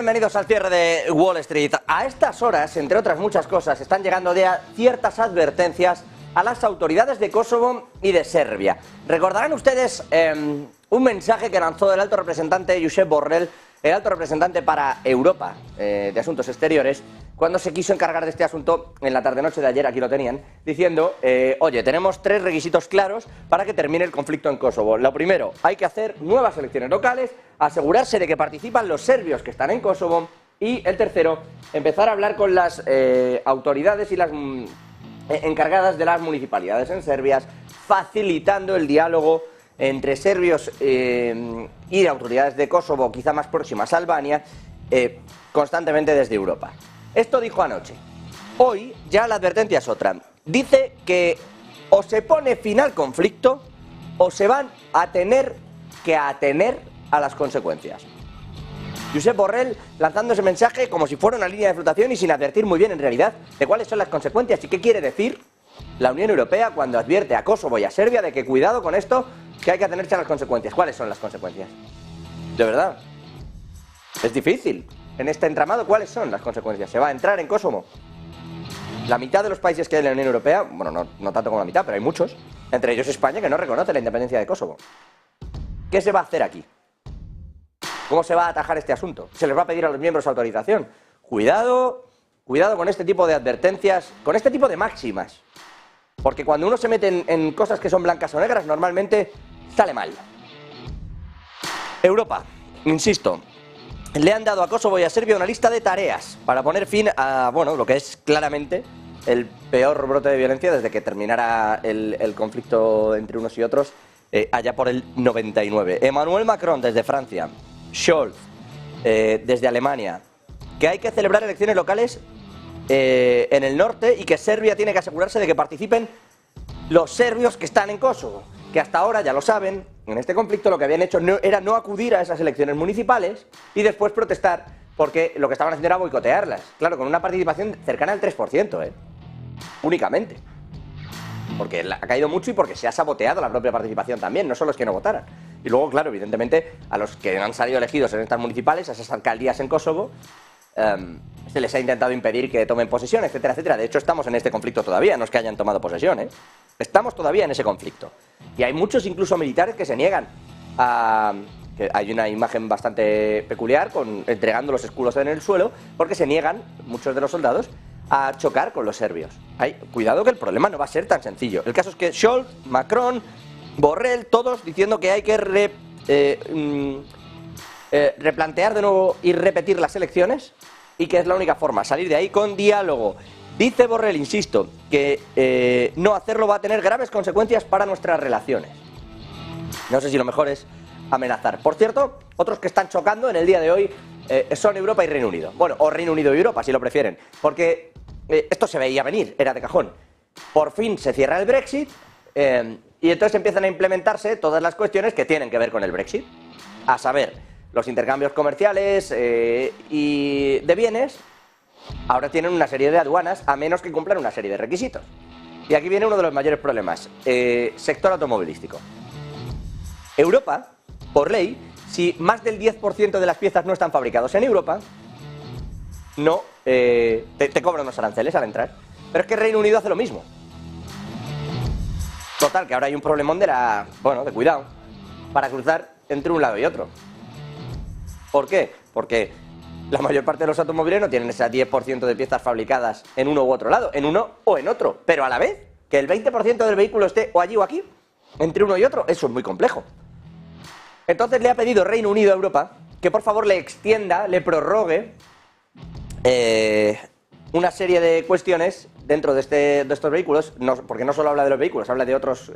Bienvenidos al cierre de Wall Street. A estas horas, entre otras muchas cosas, están llegando ya ciertas advertencias a las autoridades de Kosovo y de Serbia. Recordarán ustedes un mensaje que lanzó el alto representante Josep Borrell, el alto representante para Europa de Asuntos Exteriores, cuando se quiso encargar de este asunto en la tarde-noche de ayer, aquí lo tenían, diciendo, oye, tenemos 3 requisitos claros para que termine el conflicto en Kosovo. Lo primero, hay que hacer nuevas elecciones locales, asegurarse de que participan los serbios que están en Kosovo, y el tercero, empezar a hablar con las autoridades y las encargadas de las municipalidades en Serbia, facilitando el diálogo entre serbios y autoridades de Kosovo, quizá más próximas a Albania, constantemente desde Europa. Esto dijo anoche. Hoy ya la advertencia es otra. Dice que o se pone fin al conflicto o se van a tener que atener a las consecuencias. Josep Borrell lanzando ese mensaje como si fuera una línea de flotación y sin advertir muy bien en realidad de cuáles son las consecuencias y qué quiere decir la Unión Europea cuando advierte a Kosovo y a Serbia de que cuidado con esto, que hay que atenerse a las consecuencias. ¿Cuáles son las consecuencias? De verdad. Es difícil. En este entramado, ¿cuáles son las consecuencias? ¿Se va a entrar en Kosovo? La mitad de los países que hay en la Unión Europea, bueno, no tanto como la mitad, pero hay muchos, entre ellos España, que no reconoce la independencia de Kosovo. ¿Qué se va a hacer aquí? ¿Cómo se va a atajar este asunto? ¿Se les va a pedir a los miembros autorización? Cuidado con este tipo de advertencias, con este tipo de máximas. Porque cuando uno se mete en cosas que son blancas o negras, normalmente sale mal. Europa, insisto, le han dado a Kosovo y a Serbia una lista de tareas para poner fin a, bueno, lo que es claramente el peor brote de violencia desde que terminara el conflicto entre unos y otros allá por el 99. Emmanuel Macron desde Francia, Scholz desde Alemania, que hay que celebrar elecciones locales en el norte y que Serbia tiene que asegurarse de que participen los serbios que están en Kosovo, que hasta ahora, ya lo saben, en este conflicto lo que habían hecho era no acudir a esas elecciones municipales y después protestar porque lo que estaban haciendo era boicotearlas. Claro, con una participación cercana al 3%, únicamente. Porque ha caído mucho y porque se ha saboteado la propia participación también, no solo es que no votaran. Y luego, claro, evidentemente, a los que han salido elegidos en estas municipales, a esas alcaldías en Kosovo, se les ha intentado impedir que tomen posesión, etcétera, etcétera. De hecho, estamos en este conflicto todavía, no es que hayan tomado posesión, Estamos todavía en ese conflicto. Y hay muchos, incluso militares, que se niegan a... Que hay una imagen bastante peculiar, entregando los escudos en el suelo, porque se niegan, muchos de los soldados, a chocar con los serbios. Cuidado que el problema no va a ser tan sencillo. El caso es que Scholz, Macron, Borrell, todos diciendo que hay que replantear de nuevo y repetir las elecciones y que es la única forma, salir de ahí con diálogo. Dice Borrell, insisto, que no hacerlo va a tener graves consecuencias para nuestras relaciones. No sé si lo mejor es amenazar. Por cierto, otros que están chocando en el día de hoy son Europa y Reino Unido. Bueno, o Reino Unido y Europa, si lo prefieren, porque esto se veía venir, era de cajón. Por fin se cierra el Brexit y entonces empiezan a implementarse todas las cuestiones que tienen que ver con el Brexit. A saber, los intercambios comerciales y de bienes ahora tienen una serie de aduanas a menos que cumplan una serie de requisitos. Y aquí viene uno de los mayores problemas, sector automovilístico. Europa, por ley, si más del 10% de las piezas no están fabricadas en Europa, no te cobran unos aranceles al entrar. Pero es que Reino Unido hace lo mismo. Total, que ahora hay un problemón de cuidado, para cruzar entre un lado y otro. ¿Por qué? Porque la mayor parte de los automóviles no tienen ese 10% de piezas fabricadas en uno u otro lado, en uno o en otro, pero a la vez, que el 20% del vehículo esté o allí o aquí, entre uno y otro, eso es muy complejo. Entonces le ha pedido Reino Unido a Europa que por favor le extienda, le prorrogue una serie de cuestiones dentro de estos vehículos, porque no solo habla de los vehículos, habla de otros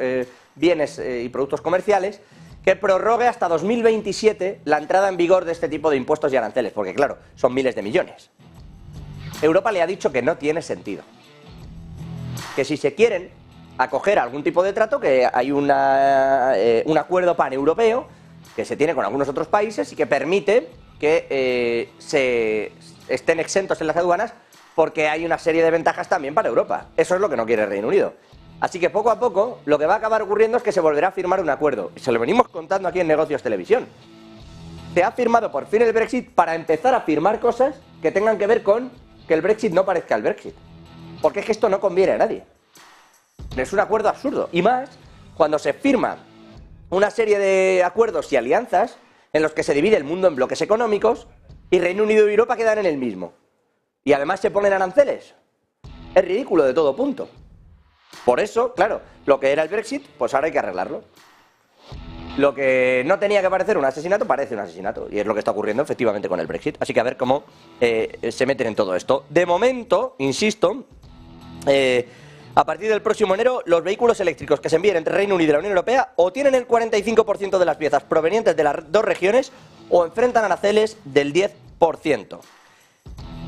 bienes y productos comerciales, que prorrogue hasta 2027 la entrada en vigor de este tipo de impuestos y aranceles, porque claro, son miles de millones. Europa le ha dicho que no tiene sentido. Que si se quieren acoger a algún tipo de trato, que hay un acuerdo paneuropeo que se tiene con algunos otros países y que permite que se estén exentos en las aduanas porque hay una serie de ventajas también para Europa. Eso es lo que no quiere el Reino Unido. Así que poco a poco lo que va a acabar ocurriendo es que se volverá a firmar un acuerdo. Y se lo venimos contando aquí en Negocios Televisión. se ha firmado por fin el Brexit para empezar a firmar cosas que tengan que ver con que el Brexit no parezca el Brexit. Porque es que esto no conviene a nadie. Es un acuerdo absurdo. Y más cuando se firma una serie de acuerdos y alianzas en los que se divide el mundo en bloques económicos y Reino Unido y Europa quedan en el mismo. Y además se ponen aranceles. Es ridículo de todo punto. Por eso, claro, lo que era el Brexit, pues ahora hay que arreglarlo. Lo que no tenía que parecer un asesinato, parece un asesinato. Y es lo que está ocurriendo efectivamente con el Brexit. Así que a ver cómo se meten en todo esto. De momento, insisto, a partir del próximo enero, los vehículos eléctricos que se envíen entre Reino Unido y la Unión Europea o tienen el 45% de las piezas provenientes de las dos regiones o enfrentan aranceles del 10%.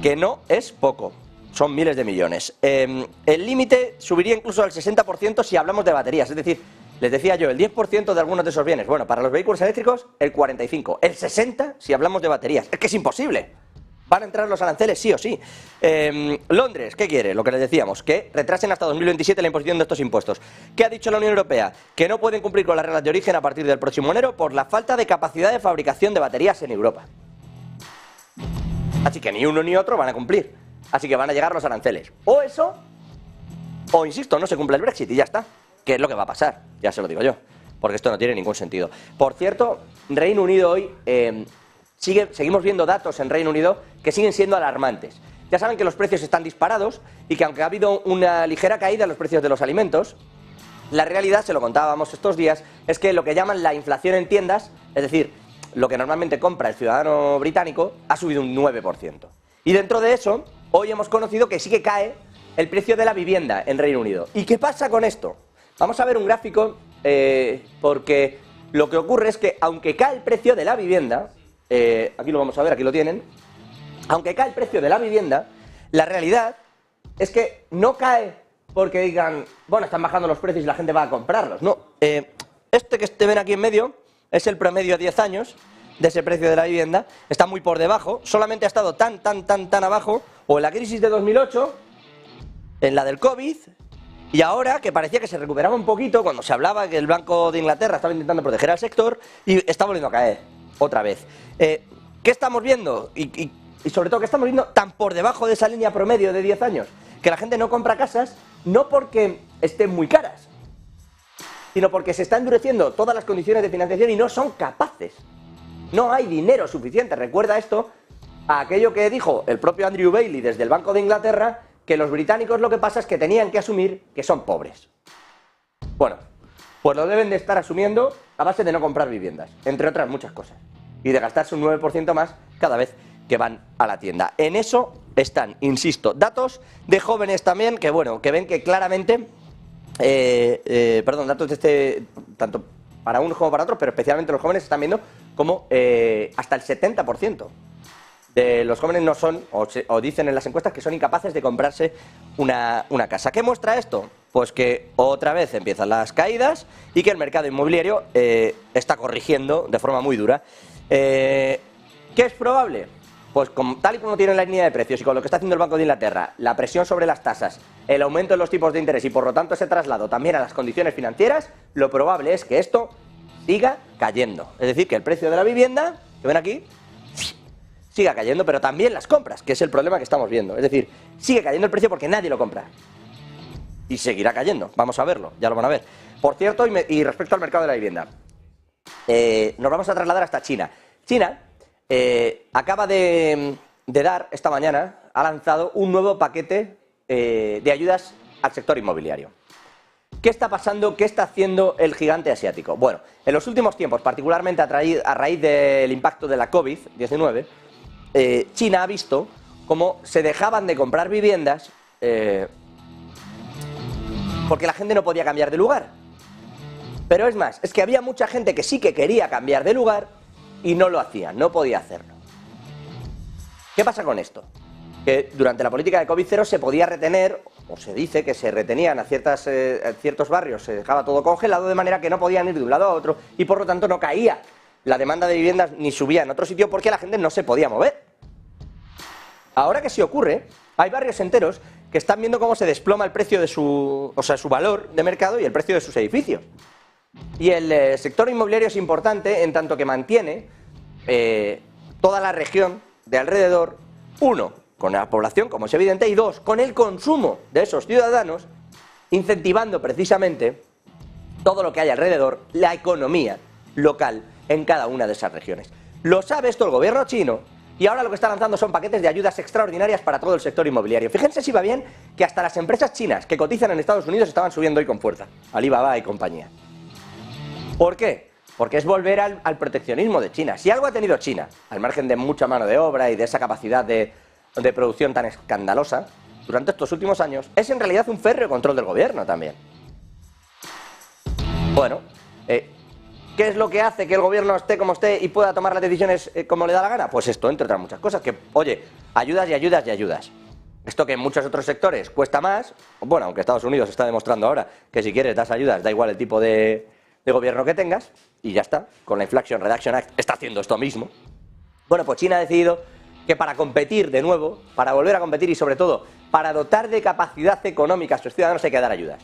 Que no es poco. Son miles de millones. El límite subiría incluso al 60% si hablamos de baterías. Es decir, les decía yo, el 10% de algunos de esos bienes. Bueno, para los vehículos eléctricos, el 45%. El 60% si hablamos de baterías. Es que es imposible. Van a entrar los aranceles sí o sí. Londres, ¿qué quiere? Lo que les decíamos, que retrasen hasta 2027 la imposición de estos impuestos. ¿Qué ha dicho la Unión Europea? Que no pueden cumplir con las reglas de origen a partir del próximo enero por la falta de capacidad de fabricación de baterías en Europa. Así que ni uno ni otro van a cumplir. Así que van a llegar los aranceles. O eso, o insisto, no se cumple el Brexit y ya está. ¿Qué es lo que va a pasar? Ya se lo digo yo, porque esto no tiene ningún sentido. Por cierto, Reino Unido hoy, seguimos viendo datos en Reino Unido que siguen siendo alarmantes. Ya saben que los precios están disparados y que aunque ha habido una ligera caída en los precios de los alimentos, la realidad, se lo contábamos estos días, es que lo que llaman la inflación en tiendas, es decir, lo que normalmente compra el ciudadano británico, ha subido un 9%. Y dentro de eso, hoy hemos conocido que sí que cae el precio de la vivienda en Reino Unido. ¿Y qué pasa con esto? Vamos a ver un gráfico, porque lo que ocurre es que aunque cae el precio de la vivienda, aquí lo vamos a ver, aquí lo tienen, aunque cae el precio de la vivienda, la realidad es que no cae porque digan, bueno, están bajando los precios y la gente va a comprarlos. No, este que te ven aquí en medio es el promedio a 10 años de ese precio de la vivienda, está muy por debajo, solamente ha estado tan abajo, o en la crisis de 2008, en la del COVID, y ahora que parecía que se recuperaba un poquito, cuando se hablaba que el Banco de Inglaterra estaba intentando proteger al sector, y está volviendo a caer, otra vez. ¿Qué estamos viendo? Y sobre todo, ¿qué estamos viendo tan por debajo de esa línea promedio de 10 años? Que la gente no compra casas, no porque estén muy caras, sino porque se están endureciendo todas las condiciones de financiación y no son capaces. No hay dinero suficiente. Recuerda esto a aquello que dijo el propio Andrew Bailey desde el Banco de Inglaterra, que los británicos lo que pasa es que tenían que asumir que son pobres. Bueno, pues lo deben de estar asumiendo a base de no comprar viviendas, entre otras muchas cosas, y de gastarse un 9% más cada vez que van a la tienda. En eso están, insisto, datos de jóvenes también que, bueno, que ven que claramente, datos de este, tanto para unos como para otros, pero especialmente los jóvenes están viendo como hasta el 70% de los jóvenes no son, o dicen en las encuestas que son incapaces de comprarse una casa. ¿Qué muestra esto? Pues que otra vez empiezan las caídas y que el mercado inmobiliario está corrigiendo de forma muy dura. ¿Qué es probable? Pues tal y como tiene la línea de precios y con lo que está haciendo el Banco de Inglaterra, la presión sobre las tasas, el aumento de los tipos de interés y por lo tanto ese traslado también a las condiciones financieras, lo probable es que esto siga cayendo. Es decir, que el precio de la vivienda, que ven aquí, siga cayendo, pero también las compras, que es el problema que estamos viendo. Es decir, sigue cayendo el precio porque nadie lo compra. Y seguirá cayendo, vamos a verlo, ya lo van a ver. Por cierto, y respecto al mercado de la vivienda, nos vamos a trasladar hasta China. China acaba de dar, esta mañana, ha lanzado un nuevo paquete de ayudas al sector inmobiliario. ¿Qué está pasando? ¿Qué está haciendo el gigante asiático? Bueno, en los últimos tiempos, particularmente a raíz del impacto de la COVID-19, China ha visto cómo se dejaban de comprar viviendas porque la gente no podía cambiar de lugar. Pero es más, es que había mucha gente que sí que quería cambiar de lugar y no lo hacía, no podía hacerlo. ¿Qué pasa con esto? Que durante la política de COVID-0 se podía retener, o se dice que se retenían a ciertos barrios, se dejaba todo congelado de manera que no podían ir de un lado a otro y por lo tanto no caía la demanda de viviendas ni subía en otro sitio porque la gente no se podía mover. Ahora que sí ocurre, hay barrios enteros que están viendo cómo se desploma el precio de su valor de mercado y el precio de sus edificios. Y el sector inmobiliario es importante en tanto que mantiene toda la región de alrededor, uno, con la población, como es evidente, y dos, con el consumo de esos ciudadanos, incentivando precisamente todo lo que hay alrededor, la economía local en cada una de esas regiones. Lo sabe esto el gobierno chino y ahora lo que está lanzando son paquetes de ayudas extraordinarias para todo el sector inmobiliario. Fíjense si va bien que hasta las empresas chinas que cotizan en Estados Unidos estaban subiendo hoy con fuerza, Alibaba y compañía. ¿Por qué? Porque es volver al proteccionismo de China. Si algo ha tenido China, al margen de mucha mano de obra y de esa capacidad de producción tan escandalosa, durante estos últimos años, es en realidad un férreo control del gobierno también. Bueno, ¿qué es lo que hace que el gobierno esté como esté y pueda tomar las decisiones como le da la gana? Pues esto, entre otras muchas cosas, que, oye, ayudas y ayudas y ayudas. Esto que en muchos otros sectores cuesta más, bueno, aunque Estados Unidos está demostrando ahora que si quieres das ayudas, da igual el tipo de gobierno que tengas, y ya está, con la Inflation Reduction Act está haciendo esto mismo. Bueno, pues China ha decidido que para competir de nuevo, para volver a competir y sobre todo para dotar de capacidad económica a sus ciudadanos hay que dar ayudas.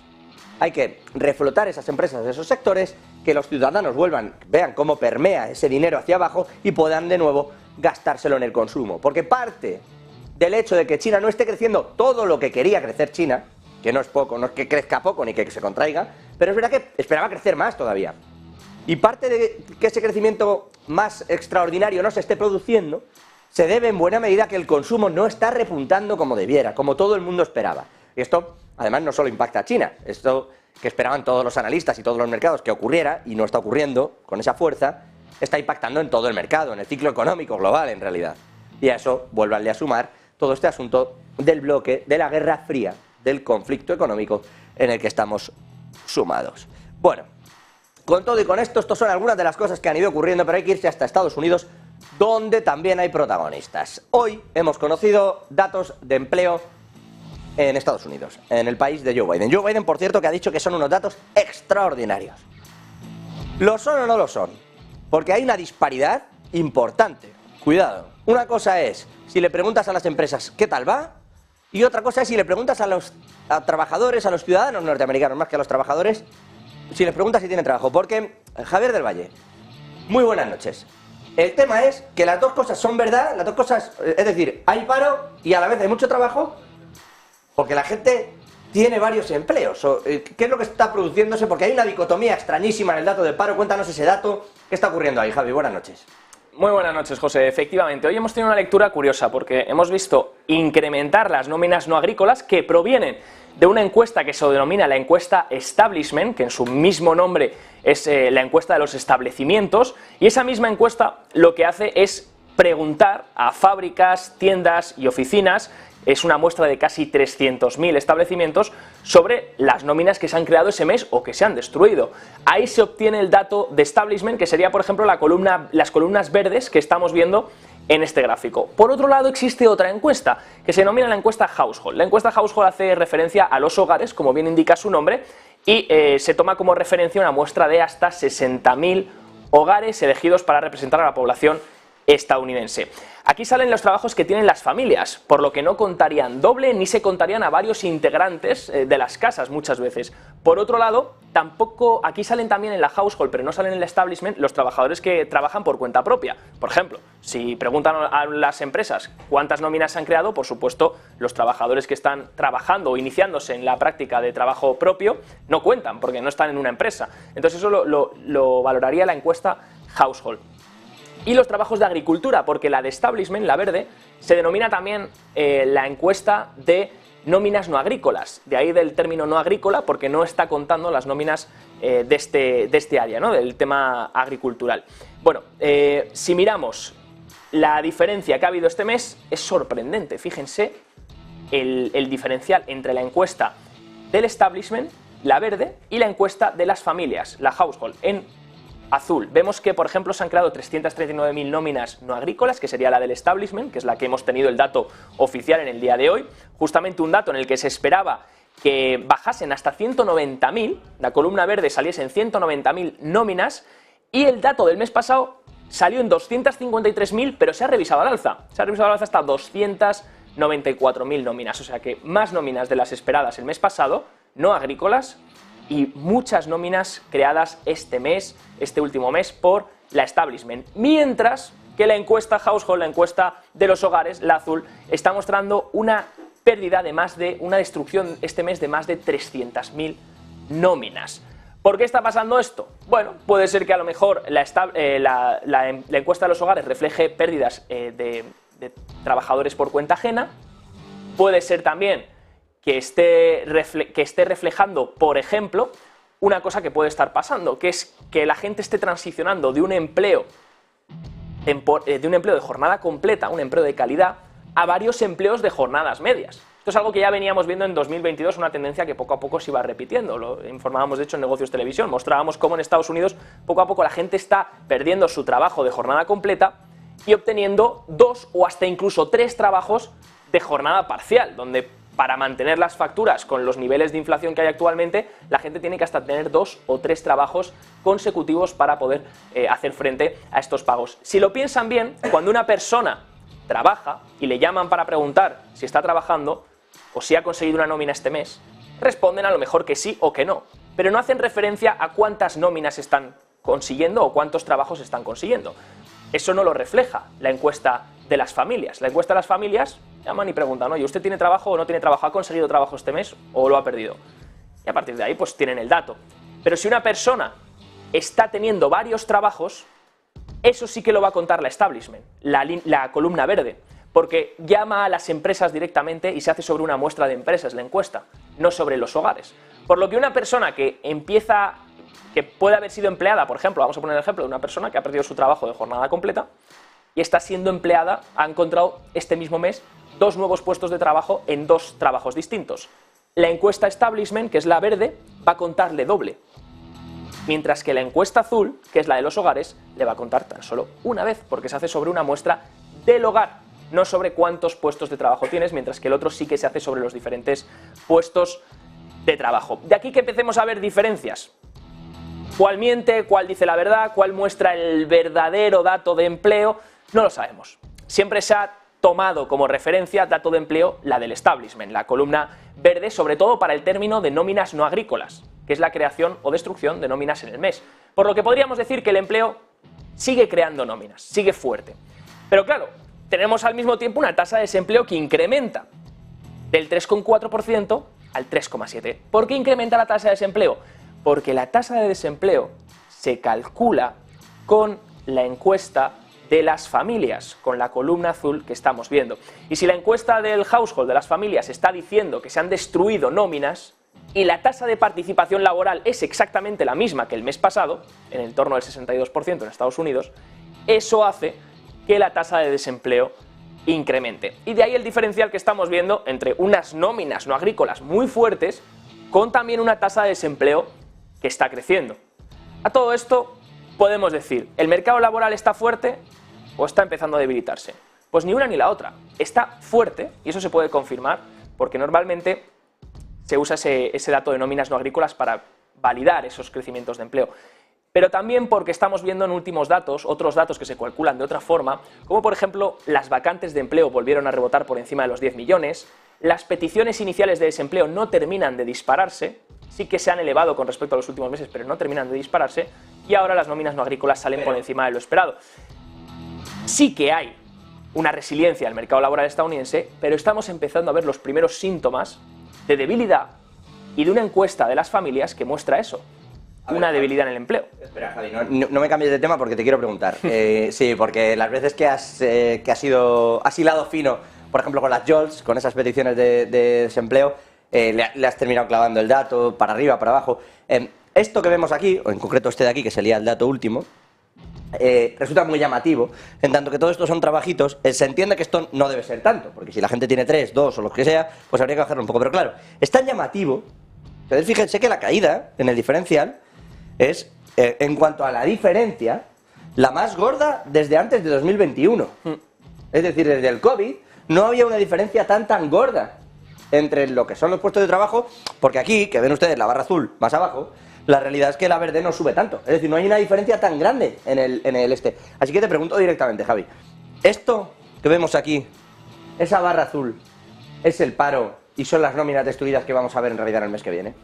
Hay que reflotar esas empresas de esos sectores, que los ciudadanos vean cómo permea ese dinero hacia abajo y puedan de nuevo gastárselo en el consumo. Porque parte del hecho de que China no esté creciendo todo lo que quería crecer China, que no es poco, no es que crezca poco ni que se contraiga, pero es verdad que esperaba crecer más todavía. Y parte de que ese crecimiento más extraordinario no se esté produciendo se debe en buena medida a que el consumo no está repuntando como debiera, como todo el mundo esperaba. Y esto, además, no solo impacta a China, esto que esperaban todos los analistas y todos los mercados que ocurriera, y no está ocurriendo con esa fuerza, está impactando en todo el mercado, en el ciclo económico global en realidad. Y a eso, vuélvanle a sumar todo este asunto del bloque, de la Guerra Fría, del conflicto económico en el que estamos sumados. Bueno, con todo y con esto, estas son algunas de las cosas que han ido ocurriendo, pero hay que irse hasta Estados Unidos, donde también hay protagonistas. Hoy hemos conocido datos de empleo en Estados Unidos, en el país de Joe Biden. Joe Biden, por cierto, que ha dicho que son unos datos extraordinarios. ¿Lo son o no lo son? Porque hay una disparidad importante. Cuidado. Una cosa es si le preguntas a las empresas qué tal va, y otra cosa es si le preguntas a los trabajadores, a los ciudadanos norteamericanos, más que a los trabajadores, si les preguntas si tienen trabajo. Porque, Javier del Valle, muy buenas noches. El tema es que las dos cosas son verdad, las dos cosas, es decir, hay paro y a la vez hay mucho trabajo, porque la gente tiene varios empleos. ¿Qué es lo que está produciéndose? Porque hay una dicotomía extrañísima en el dato del paro. Cuéntanos ese dato. ¿Qué está ocurriendo ahí, Javi? Buenas noches. Muy buenas noches, José. Efectivamente, hoy hemos tenido una lectura curiosa porque hemos visto incrementar las nóminas no agrícolas que provienen de una encuesta que se denomina la encuesta Establishment, que en su mismo nombre es la encuesta de los establecimientos, y esa misma encuesta lo que hace es preguntar a fábricas, tiendas y oficinas, es una muestra de casi 300.000 establecimientos, sobre las nóminas que se han creado ese mes o que se han destruido. Ahí se obtiene el dato de Establishment, que sería, por ejemplo, las columnas verdes que estamos viendo en este gráfico. Por otro lado, existe otra encuesta que se denomina la encuesta Household. La encuesta Household hace referencia a los hogares, como bien indica su nombre, y se toma como referencia una muestra de hasta 60.000 hogares elegidos para representar a la población estadounidense. Aquí salen los trabajos que tienen las familias, por lo que no contarían doble ni se contarían a varios integrantes de las casas muchas veces. Por otro lado, tampoco, aquí salen también en la household, pero no salen en el establishment, los trabajadores que trabajan por cuenta propia. Por ejemplo, si preguntan a las empresas cuántas nóminas se han creado, por supuesto, los trabajadores que están trabajando o iniciándose en la práctica de trabajo propio no cuentan, porque no están en una empresa. Entonces eso lo valoraría la encuesta household. Y los trabajos de agricultura, porque la de Establishment, la verde, se denomina también la encuesta de nóminas no agrícolas. De ahí del término no agrícola, porque no está contando las nóminas de este área, ¿no? Del tema agricultural. Bueno, si miramos la diferencia que ha habido este mes, es sorprendente. Fíjense el diferencial entre la encuesta del Establishment, la verde, y la encuesta de las familias, la household, en azul. Vemos que, por ejemplo, se han creado 339.000 nóminas no agrícolas, que sería la del Establishment, que es la que hemos tenido el dato oficial en el día de hoy. Justamente un dato en el que se esperaba que bajasen hasta 190.000, la columna verde saliese en 190.000 nóminas, y el dato del mes pasado salió en 253.000, pero se ha revisado al alza. Se ha revisado al alza hasta 294.000 nóminas, o sea que más nóminas de las esperadas el mes pasado, no agrícolas, y muchas nóminas creadas este mes, este último mes, por la Establishment. Mientras que la encuesta Household, la encuesta de los hogares, la azul, está mostrando una pérdida de una destrucción este mes de más de 300.000 nóminas. ¿Por qué está pasando esto? Bueno, puede ser que a lo mejor la encuesta de los hogares refleje pérdidas de trabajadores por cuenta ajena. Puede ser también que esté reflejando, por ejemplo, una cosa que puede estar pasando, que es que la gente esté transicionando de un empleo de jornada completa, un empleo de calidad, a varios empleos de jornadas medias. Esto es algo que ya veníamos viendo en 2022, una tendencia que poco a poco se iba repitiendo. Lo informábamos, de hecho, en Negocios Televisión. Mostrábamos cómo en Estados Unidos, poco a poco, la gente está perdiendo su trabajo de jornada completa y obteniendo 2 o hasta incluso 3 trabajos de jornada parcial, donde para mantener las facturas con los niveles de inflación que hay actualmente, la gente tiene que hasta tener 2 o 3 trabajos consecutivos para poder hacer frente a estos pagos. Si lo piensan bien, cuando una persona trabaja y le llaman para preguntar si está trabajando o si ha conseguido una nómina este mes, responden a lo mejor que sí o que no, pero no hacen referencia a cuántas nóminas están consiguiendo o cuántos trabajos están consiguiendo. Eso no lo refleja la encuesta de las familias. La encuesta de las familias llaman y preguntan, oye, ¿usted tiene trabajo o no tiene trabajo? ¿Ha conseguido trabajo este mes o lo ha perdido? Y a partir de ahí pues tienen el dato. Pero si una persona está teniendo varios trabajos, eso sí que lo va a contar la establishment, la columna verde, porque llama a las empresas directamente y se hace sobre una muestra de empresas la encuesta, no sobre los hogares. Por lo que una persona que puede haber sido empleada, por ejemplo, vamos a poner el ejemplo de una persona que ha perdido su trabajo de jornada completa y está siendo empleada, ha encontrado este mismo mes 2 nuevos puestos de trabajo en 2 trabajos distintos. La encuesta establishment, que es la verde, va a contarle doble, mientras que la encuesta azul, que es la de los hogares, le va a contar tan solo una vez, porque se hace sobre una muestra del hogar, no sobre cuántos puestos de trabajo tienes, mientras que el otro sí que se hace sobre los diferentes puestos de trabajo. De aquí que empecemos a ver diferencias. ¿Cuál miente? ¿Cuál dice la verdad? ¿Cuál muestra el verdadero dato de empleo? No lo sabemos. Siempre se ha tomado como referencia dato de empleo la del establishment, la columna verde, sobre todo para el término de nóminas no agrícolas, que es la creación o destrucción de nóminas en el mes. Por lo que podríamos decir que el empleo sigue creando nóminas, sigue fuerte. Pero claro, tenemos al mismo tiempo una tasa de desempleo que incrementa del 3,4% al 3,7%. ¿Por qué incrementa la tasa de desempleo? Porque la tasa de desempleo se calcula con la encuesta de las familias, con la columna azul que estamos viendo. Y si la encuesta del household, de las familias, está diciendo que se han destruido nóminas y la tasa de participación laboral es exactamente la misma que el mes pasado, en el torno del 62% en Estados Unidos, eso hace que la tasa de desempleo incremente. Y de ahí el diferencial que estamos viendo entre unas nóminas no agrícolas muy fuertes con también una tasa de desempleo que está creciendo. A todo esto podemos decir, ¿el mercado laboral está fuerte o está empezando a debilitarse? Pues ni una ni la otra. Está fuerte, y eso se puede confirmar, porque normalmente se usa ese dato de nóminas no agrícolas para validar esos crecimientos de empleo. Pero también porque estamos viendo en últimos datos, otros datos que se calculan de otra forma, como por ejemplo las vacantes de empleo volvieron a rebotar por encima de los 10 millones, las peticiones iniciales de desempleo no terminan de dispararse, sí que se han elevado con respecto a los últimos meses, pero no terminan de dispararse, y ahora las nóminas no agrícolas salen por encima de lo esperado. Sí que hay una resiliencia del mercado laboral estadounidense, pero estamos empezando a ver los primeros síntomas de debilidad y de una encuesta de las familias que muestra eso. Una debilidad en el empleo. Espera, Javi, no me cambies de tema porque te quiero preguntar. Sí, porque las veces que has hilado fino, por ejemplo con las JOLTS, con esas peticiones de desempleo, le has terminado clavando el dato para arriba, para abajo. Esto que vemos aquí, o en concreto este de aquí, que sería el dato último, resulta muy llamativo, en tanto que todo esto son trabajitos. Se entiende que esto no debe ser tanto, porque si la gente tiene 3, 2 o lo que sea, pues habría que bajarlo un poco. Pero claro, es tan llamativo. Entonces fíjense que la caída en el diferencial es, en cuanto a la diferencia, la más gorda desde antes de 2021. Es decir, desde el COVID no había una diferencia tan gorda entre lo que son los puestos de trabajo, porque aquí, que ven ustedes la barra azul más abajo, la realidad es que la verde no sube tanto. Es decir, no hay una diferencia tan grande en el este. Así que te pregunto directamente, Javi, esto que vemos aquí, esa barra azul, ¿es el paro y son las nóminas destruidas que vamos a ver en realidad el mes que viene?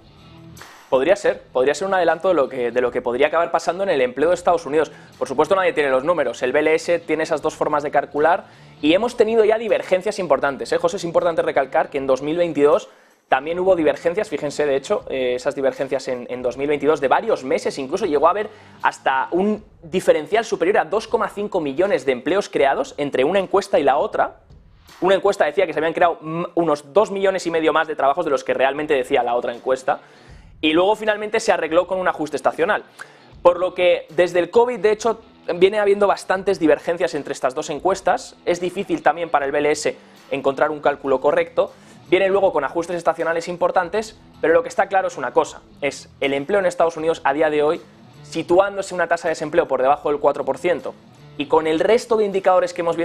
Podría ser un adelanto de lo que podría acabar pasando en el empleo de Estados Unidos. Por supuesto, nadie tiene los números. El BLS tiene esas dos formas de calcular y hemos tenido ya divergencias importantes. José, es importante recalcar que en 2022 también hubo divergencias, fíjense, de hecho, esas divergencias en 2022 de varios meses, incluso llegó a haber hasta un diferencial superior a 2,5 millones de empleos creados entre una encuesta y la otra. Una encuesta decía que se habían creado unos 2,5 millones más de trabajos de los que realmente decía la otra encuesta. Y luego finalmente se arregló con un ajuste estacional. Por lo que desde el COVID, de hecho, viene habiendo bastantes divergencias entre estas dos encuestas. Es difícil también para el BLS encontrar un cálculo correcto. Viene luego con ajustes estacionales importantes, pero lo que está claro es una cosa, es el empleo en Estados Unidos a día de hoy situándose una tasa de desempleo por debajo del 4%. Y con el resto de indicadores que hemos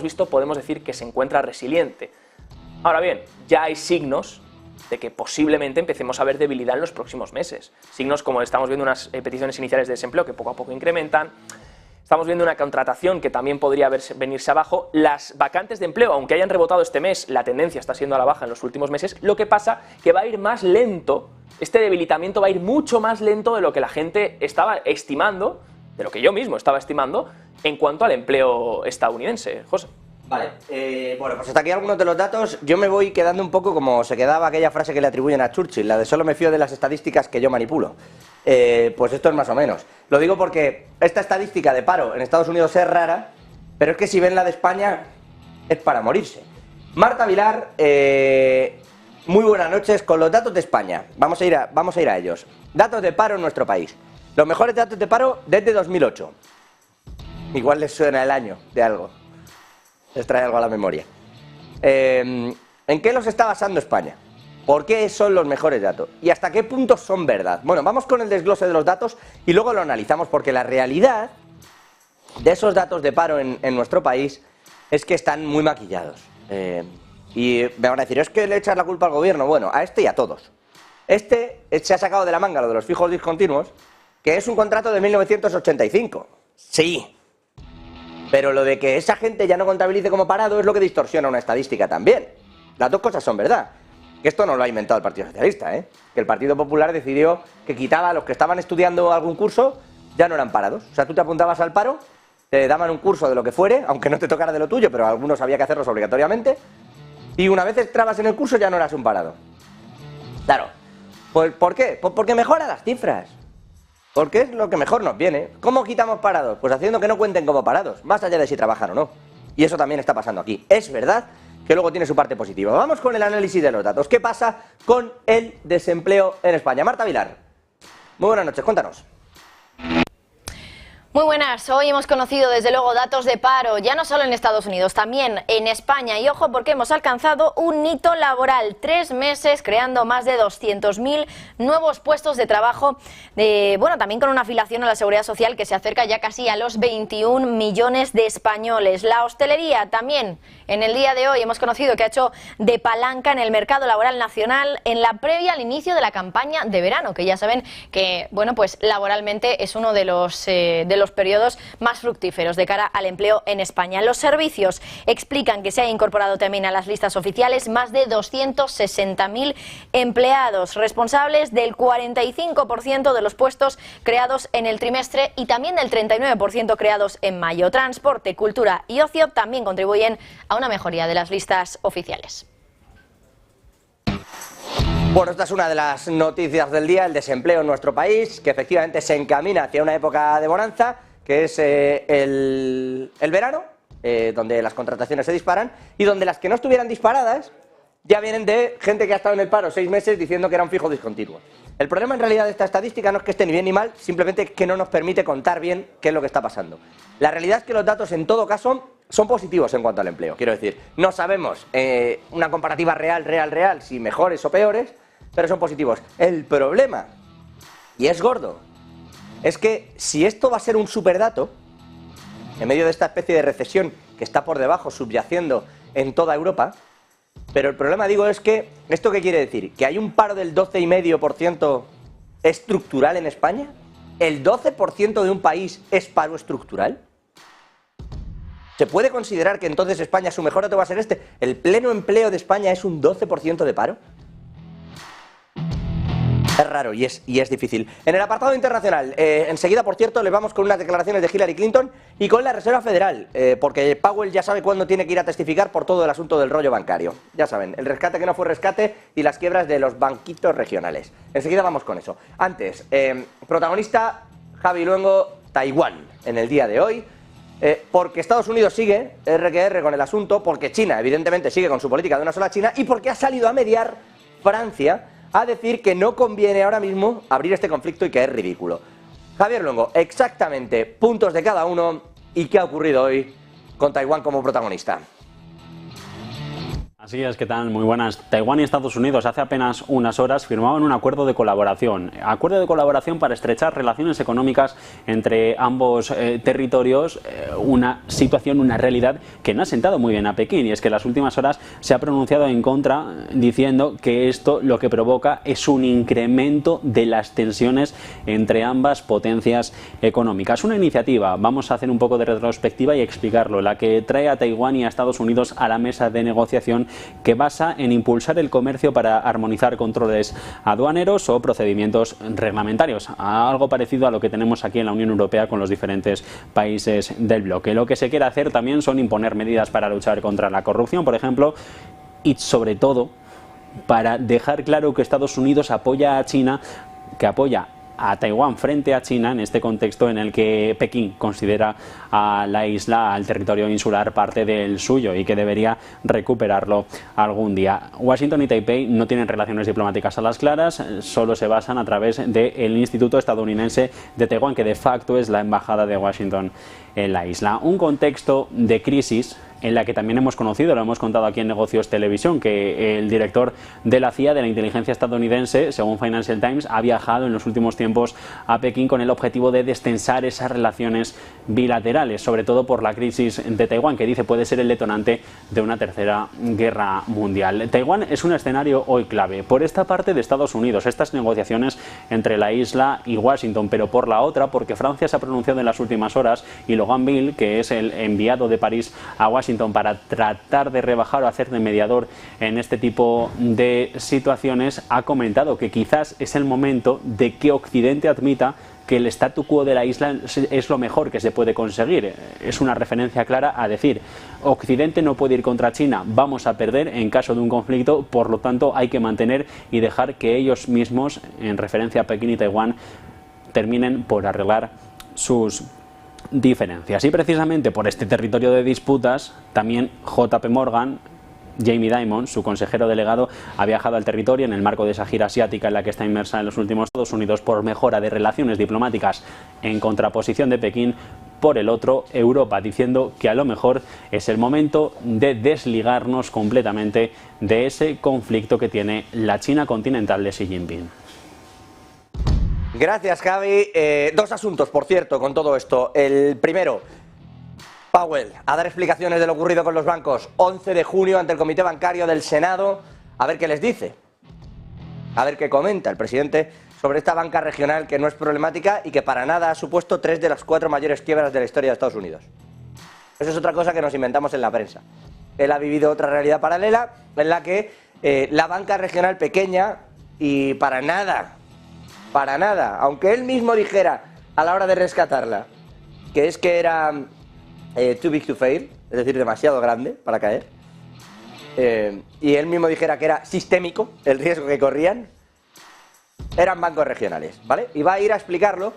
visto podemos decir que se encuentra resiliente. Ahora bien, ya hay signos de que posiblemente empecemos a ver debilidad en los próximos meses. Signos como estamos viendo unas peticiones iniciales de desempleo que poco a poco incrementan, estamos viendo una contratación que también podría venirse abajo, las vacantes de empleo, aunque hayan rebotado este mes, la tendencia está siendo a la baja en los últimos meses, lo que pasa que va a ir más lento, este debilitamiento va a ir mucho más lento de lo que la gente estaba estimando, de lo que yo mismo estaba estimando, en cuanto al empleo estadounidense. José. Vale, bueno, pues hasta aquí algunos de los datos. Yo me voy quedando un poco como se quedaba aquella frase que le atribuyen a Churchill, la de solo me fío de las estadísticas que yo manipulo. Pues esto es más o menos. Lo digo porque esta estadística de paro en Estados Unidos es rara, pero es que si ven la de España es para morirse. Marta Vilar, muy buenas noches. Con los datos de España, vamos a ir a ellos. Datos de paro en nuestro país. Los mejores datos de paro desde 2008. Igual les suena el año de algo. Les trae algo a la memoria. ¿En qué los está basando España? ¿Por qué son los mejores datos? ¿Y hasta qué puntos son verdad? Bueno, vamos con el desglose de los datos y luego lo analizamos, porque la realidad de esos datos de paro en nuestro país es que están muy maquillados. Y me van a decir, ¿es que le echas la culpa al gobierno? Bueno, a este y a todos. Este se ha sacado de la manga lo de los fijos discontinuos, que es un contrato de 1985. Sí. Pero lo de que esa gente ya no contabilice como parado es lo que distorsiona una estadística también. Las dos cosas son verdad. Que esto no lo ha inventado el Partido Socialista, que el Partido Popular decidió que quitaba a los que estaban estudiando algún curso, ya no eran parados. O sea, tú te apuntabas al paro, te daban un curso de lo que fuere, aunque no te tocara de lo tuyo, pero algunos había que hacerlos obligatoriamente, y una vez entrabas en el curso ya no eras un parado. Claro. Pues, ¿por qué? Pues porque mejora las cifras. Porque es lo que mejor nos viene. ¿Cómo quitamos parados? Pues haciendo que no cuenten como parados, más allá de si trabajan o no. Y eso también está pasando aquí. Es verdad que luego tiene su parte positiva. Vamos con el análisis de los datos. ¿Qué pasa con el desempleo en España? Marta Vilar, muy buenas noches, cuéntanos. Muy buenas, hoy hemos conocido desde luego datos de paro, ya no solo en Estados Unidos, también en España, y ojo porque hemos alcanzado un hito laboral, 3 meses creando más de 200.000 nuevos puestos de trabajo, también con una afiliación a la Seguridad Social que se acerca ya casi a los 21 millones de españoles. La hostelería también, en el día de hoy hemos conocido que ha hecho de palanca en el mercado laboral nacional en la previa al inicio de la campaña de verano, que ya saben que, pues laboralmente es uno de los periodos más fructíferos de cara al empleo en España. Los servicios explican que se ha incorporado también a las listas oficiales más de 260.000 empleados, responsables del 45% de los puestos creados en el trimestre y también del 39% creados en mayo. Transporte, cultura y ocio también contribuyen a una mejoría de las listas oficiales. Bueno, esta es una de las noticias del día, el desempleo en nuestro país, que efectivamente se encamina hacia una época de bonanza, que es el verano, donde las contrataciones se disparan, y donde las que no estuvieran disparadas ya vienen de gente que ha estado en el paro 6 meses diciendo que era un fijo discontinuo. El problema en realidad de esta estadística no es que esté ni bien ni mal, simplemente que no nos permite contar bien qué es lo que está pasando. La realidad es que los datos en todo caso son positivos en cuanto al empleo, quiero decir, no sabemos una comparativa real, si mejores o peores, pero son positivos. El problema, y es gordo, es que si esto va a ser un superdato, en medio de esta especie de recesión que está por debajo, subyaciendo en toda Europa, pero el problema, digo, es que, ¿esto qué quiere decir? ¿Que hay un paro del 12,5% estructural en España? ¿El 12% de un país es paro estructural? ¿Se puede considerar que entonces España su mejor dato va a ser este? ¿El pleno empleo de España es un 12% de paro? Es raro y es difícil. En el apartado internacional, enseguida, por cierto, le vamos con unas declaraciones de Hillary Clinton y con la Reserva Federal, porque Powell ya sabe cuándo tiene que ir a testificar por todo el asunto del rollo bancario. Ya saben, el rescate que no fue rescate y las quiebras de los banquitos regionales. Enseguida vamos con eso. Antes, protagonista Javi Luengo, Taiwán, en el día de hoy. Porque Estados Unidos sigue RQR con el asunto, porque China evidentemente sigue con su política de una sola China y porque ha salido a mediar Francia a decir que no conviene ahora mismo abrir este conflicto y que es ridículo. Javier Luengo, exactamente puntos de cada uno y qué ha ocurrido hoy con Taiwán como protagonista. Así es, ¿qué tal? Muy buenas. Taiwán y Estados Unidos hace apenas unas horas firmaban un acuerdo de colaboración. Acuerdo de colaboración para estrechar relaciones económicas entre ambos territorios, una situación, una realidad que no ha sentado muy bien a Pekín. Y es que en las últimas horas se ha pronunciado en contra, diciendo que esto lo que provoca es un incremento de las tensiones entre ambas potencias económicas. Una iniciativa, vamos a hacer un poco de retrospectiva y explicarlo, la que trae a Taiwán y a Estados Unidos a la mesa de negociación, que basa en impulsar el comercio para armonizar controles aduaneros o procedimientos reglamentarios, algo parecido a lo que tenemos aquí en la Unión Europea con los diferentes países del bloque. Lo que se quiere hacer también son imponer medidas para luchar contra la corrupción, por ejemplo, y sobre todo para dejar claro que Estados Unidos apoya a China, que apoya a Taiwán frente a China en este contexto en el que Pekín considera a la isla, al territorio insular, parte del suyo y que debería recuperarlo algún día. Washington y Taipei no tienen relaciones diplomáticas a las claras, solo se basan a través del Instituto Estadounidense de Taiwán, que de facto es la embajada de Washington en la isla. Un contexto de crisis en la que también hemos conocido, lo hemos contado aquí en Negocios Televisión, que el director de la CIA, de la inteligencia estadounidense, según Financial Times, ha viajado en los últimos tiempos a Pekín con el objetivo de destensar esas relaciones bilaterales, sobre todo por la crisis de Taiwán, que dice puede ser el detonante de una tercera guerra mundial. Taiwán es un escenario hoy clave, por esta parte de Estados Unidos, estas negociaciones entre la isla y Washington, pero por la otra, porque Francia se ha pronunciado en las últimas horas y Logan Bill, que es el enviado de París a Washington para tratar de rebajar o hacer de mediador en este tipo de situaciones, ha comentado que quizás es el momento de que Occidente admita que el statu quo de la isla es lo mejor que se puede conseguir. Es una referencia clara a decir, Occidente no puede ir contra China, vamos a perder en caso de un conflicto, por lo tanto hay que mantener y dejar que ellos mismos, en referencia a Pekín y Taiwán, terminen por arreglar sus diferencias. Y precisamente por este territorio de disputas, también JP Morgan, Jamie Dimon, su consejero delegado, ha viajado al territorio en el marco de esa gira asiática en la que está inmersa en los últimos Estados Unidos por mejora de relaciones diplomáticas en contraposición de Pekín. Por el otro, Europa, diciendo que a lo mejor es el momento de desligarnos completamente de ese conflicto que tiene la China continental de Xi Jinping. Gracias, Javi. Dos asuntos, por cierto, con todo esto. El primero, Powell, a dar explicaciones de lo ocurrido con los bancos. 11 de junio ante el Comité Bancario del Senado. A ver qué les dice. A ver qué comenta el presidente sobre esta banca regional que no es problemática y que para nada ha supuesto 3 de las 4 mayores quiebras de la historia de Estados Unidos. Eso es otra cosa que nos inventamos en la prensa. Él ha vivido otra realidad paralela en la que la banca regional pequeña y para nada, aunque él mismo dijera a la hora de rescatarla que era too big to fail, es decir, demasiado grande para caer, y él mismo dijera que era sistémico el riesgo que corrían, eran bancos regionales, ¿vale? Y va a ir a explicarlo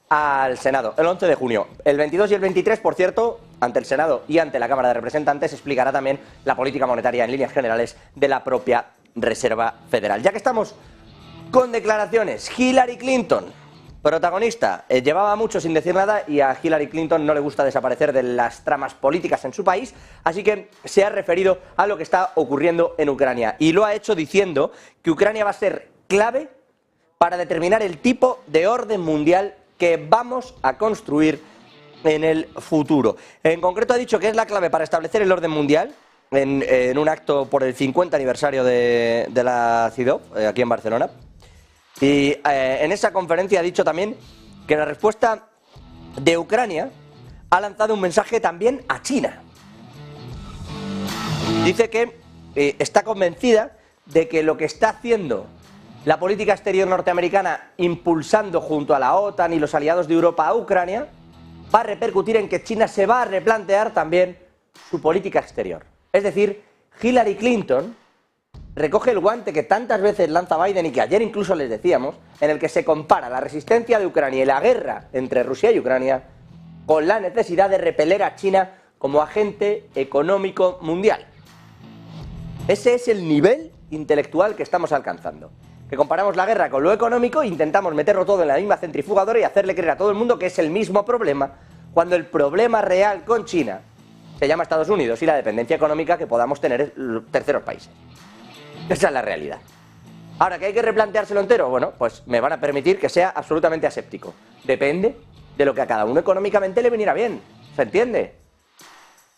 al Senado el 11 de junio. El 22 y el 23, por cierto, ante el Senado y ante la Cámara de Representantes, explicará también la política monetaria en líneas generales de la propia Reserva Federal. Ya que estamos con declaraciones, Hillary Clinton, protagonista, llevaba mucho sin decir nada y a Hillary Clinton no le gusta desaparecer de las tramas políticas en su país, así que se ha referido a lo que está ocurriendo en Ucrania y lo ha hecho diciendo que Ucrania va a ser clave para determinar el tipo de orden mundial que vamos a construir en el futuro. En concreto ha dicho que es la clave para establecer el orden mundial en un acto por el 50 aniversario de la CIDOB, aquí en Barcelona. Y en esa conferencia ha dicho también que la respuesta de Ucrania ha lanzado un mensaje también a China. Dice que está convencida de que lo que está haciendo la política exterior norteamericana impulsando junto a la OTAN y los aliados de Europa a Ucrania va a repercutir en que China se va a replantear también su política exterior. Es decir, Hillary Clinton recoge el guante que tantas veces lanza Biden y que ayer incluso les decíamos, en el que se compara la resistencia de Ucrania y la guerra entre Rusia y Ucrania con la necesidad de repeler a China como agente económico mundial. Ese es el nivel intelectual que estamos alcanzando. Que comparamos la guerra con lo económico e intentamos meterlo todo en la misma centrifugadora y hacerle creer a todo el mundo que es el mismo problema, cuando el problema real con China se llama Estados Unidos y la dependencia económica que podamos tener terceros países. Esa es la realidad. Ahora, ¿que hay que replanteárselo entero? Bueno, pues me van a permitir que sea absolutamente aséptico. Depende de lo que a cada uno económicamente le viniera bien. ¿Se entiende?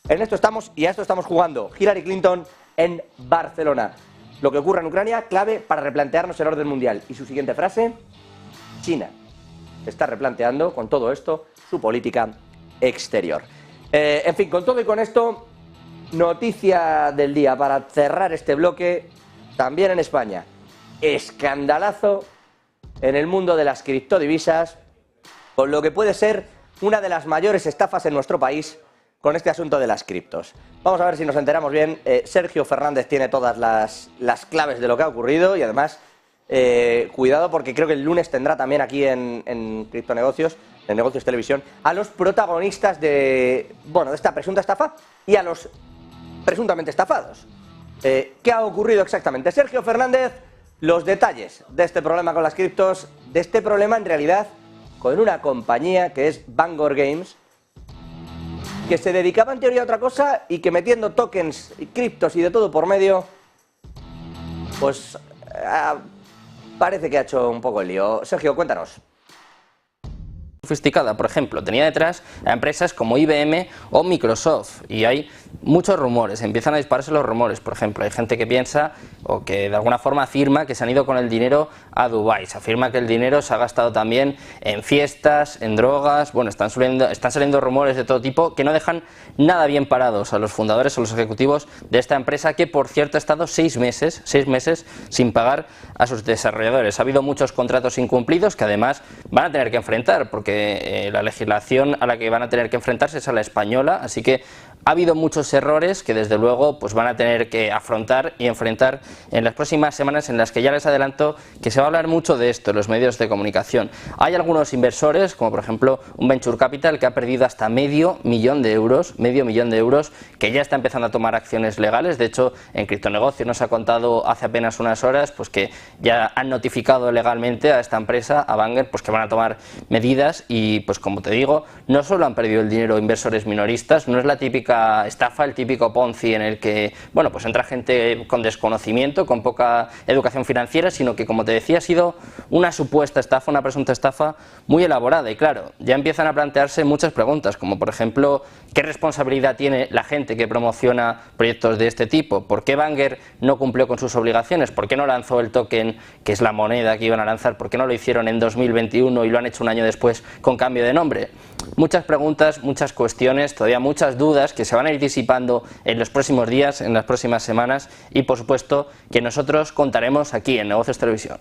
En esto estamos y a esto estamos jugando. Hillary Clinton en Barcelona. Lo que ocurra en Ucrania, clave para replantearnos el orden mundial. Y su siguiente frase, China está replanteando con todo esto su política exterior. En fin, con todo y con esto, noticia del día para cerrar este bloque. También en España, escandalazo en el mundo de las criptodivisas, con lo que puede ser una de las mayores estafas en nuestro país con este asunto de las criptos. Vamos a ver si nos enteramos bien. Sergio Fernández tiene todas las claves de lo que ha ocurrido y además, cuidado porque creo que el lunes tendrá también aquí en Criptonegocios, en Negocios Televisión, a los protagonistas de esta presunta estafa y a los presuntamente estafados. ¿Qué ha ocurrido exactamente? Sergio Fernández, los detalles de este problema con las criptos, de este problema en realidad con una compañía que es Vanguard Games, que se dedicaba en teoría a otra cosa y que metiendo tokens y criptos y de todo por medio, pues parece que ha hecho un poco el lío. Sergio, cuéntanos. Sofisticada, por ejemplo, tenía detrás a empresas como IBM o Microsoft y hay muchos rumores, empiezan a dispararse los rumores. Por ejemplo, hay gente que piensa o que de alguna forma afirma que se han ido con el dinero a Dubái, se afirma que el dinero se ha gastado también en fiestas, en drogas. Bueno, están saliendo rumores de todo tipo que no dejan nada bien parados a los fundadores o los ejecutivos de esta empresa, que por cierto ha estado 6 meses sin pagar a sus desarrolladores. Ha habido muchos contratos incumplidos que además van a tener que enfrentar, porque la legislación a la que van a tener que enfrentarse es a la española, así que ha habido muchos errores que desde luego pues van a tener que afrontar y enfrentar en las próximas semanas, en las que ya les adelanto que se va a hablar mucho de esto en los medios de comunicación. Hay algunos inversores, como por ejemplo un Venture Capital, que ha perdido hasta medio millón de euros, que ya está empezando a tomar acciones legales. De hecho, en Criptonegocios nos ha contado hace apenas unas horas pues que ya han notificado legalmente a esta empresa, a Vanguard, pues que van a tomar medidas. Y pues como te digo, no solo han perdido el dinero inversores minoristas, no es la típica estafa, el típico Ponzi en el que, bueno, pues entra gente con desconocimiento, con poca educación financiera, sino que, como te decía, ha sido una supuesta estafa, una presunta estafa muy elaborada. Y claro, ya empiezan a plantearse muchas preguntas, como por ejemplo, ¿qué responsabilidad tiene la gente que promociona proyectos de este tipo? ¿Por qué Vanguard no cumplió con sus obligaciones? ¿Por qué no lanzó el token, que es la moneda que iban a lanzar? ¿Por qué no lo hicieron en 2021 y lo han hecho un año después con cambio de nombre? Muchas preguntas, muchas cuestiones, todavía muchas dudas que se van a ir disipando en los próximos días, en las próximas semanas, y por supuesto que nosotros contaremos aquí en Negocios Televisión.